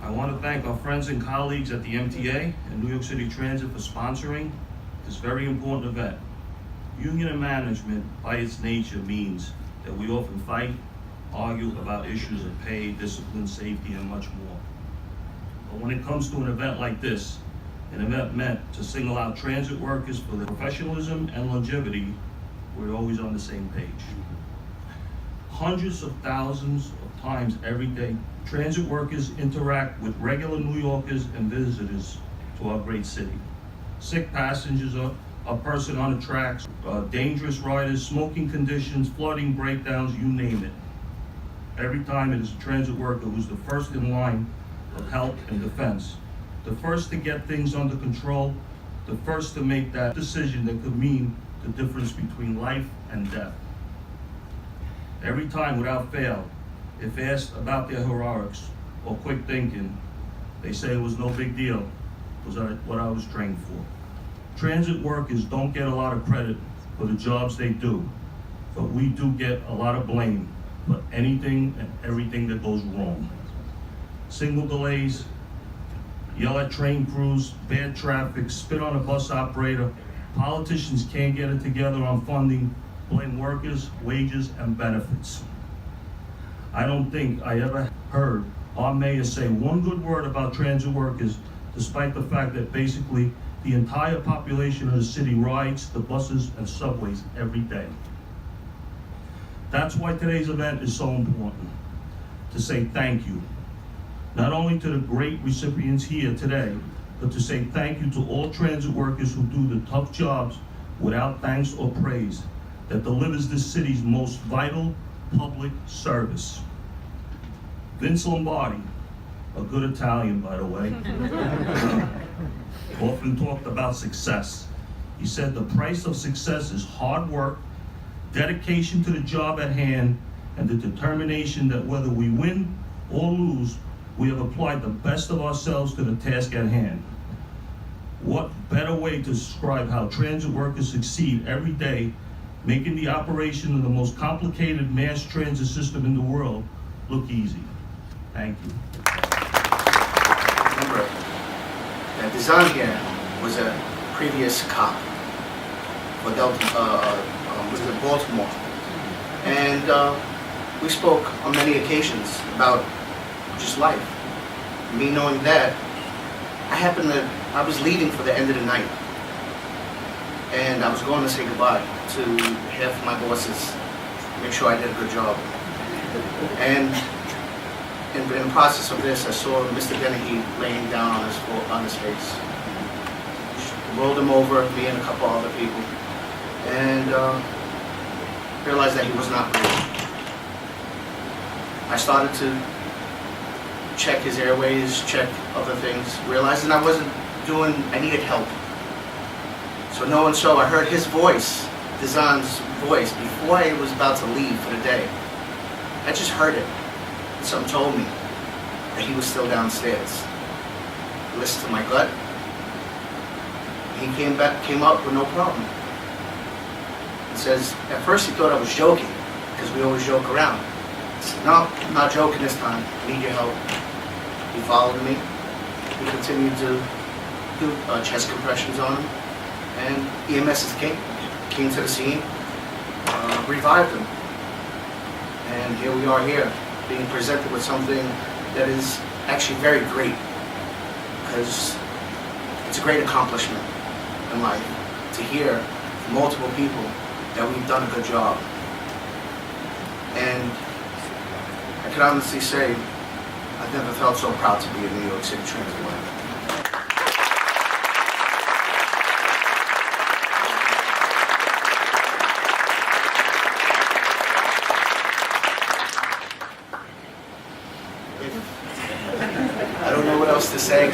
I want to thank our friends and colleagues at the MTA and New York City Transit for sponsoring this very important event. Union and management, by its nature, means that we often fight, argue about issues of pay, discipline, safety, and much more. But when it comes to an event like this, an event meant to single out transit workers for their professionalism and longevity, we're always on the same page. Hundreds of thousands of times every day, transit workers interact with regular New Yorkers and visitors to our great city. Sick passengers, a person on the tracks, dangerous riders, smoking conditions, flooding, breakdowns, you name it. Every time it is a transit worker who's the first in line of help and defense, the first to get things under control, the first to make that decision that could mean the difference between life and death. Every time, without fail, if asked about their heroics or quick thinking, they say it was no big deal, it was what I was trained for. Transit workers don't get a lot of credit for the jobs they do, but we do get a lot of blame for anything and everything that goes wrong. Single delays, yell at train crews, bad traffic, spit on a bus operator, politicians can't get it together on funding, blame workers, wages, and benefits. I don't think I ever heard our mayor say one good word about transit workers, despite the fact that basically the entire population of the city rides the buses and subways every day. That's why today's event is so important, to say thank you, not only to the great recipients here today, but to say thank you to all transit workers who do the tough jobs without thanks or praise that delivers this city's most vital public service. Vince Lombardi, a good Italian by the way, often talked about success. He said the price of success is hard work, dedication to the job at hand, and the determination that whether we win or lose, we have applied the best of ourselves to the task at hand. What better way to describe how transit workers succeed every day, making the operation of the most complicated mass transit system in the world look easy. Thank you. Remember that Dizan here was a previous cop for Baltimore, and we spoke on many occasions about just life. Me knowing that, I was leaving for the end of the night, and I was going to say goodbye to half of my bosses, make sure I did a good job. And in the process of this, I saw Mr. Dennehy laying down on his face. Rolled him over, me and a couple other people, and realized that he was not breathing. I started to check his airways, check other things, realizing I needed help. So no one saw, I heard his voice, Dizan's voice, before I was about to leave for the day. I just heard it. Something told me that he was still downstairs. I listened to my gut. He came up with no problem. He says, at first he thought I was joking, because we always joke around. I said, no, I'm not joking this time. I need your help. He followed me. We continued to do chest compressions on him. And EMS came to the scene, revived him. And here we are here, being presented with something that is actually very great, because it's a great accomplishment in life to hear from multiple people that we've done a good job. And I can honestly say, I've never felt so proud to be a New York City Transit worker. I don't know what else to say.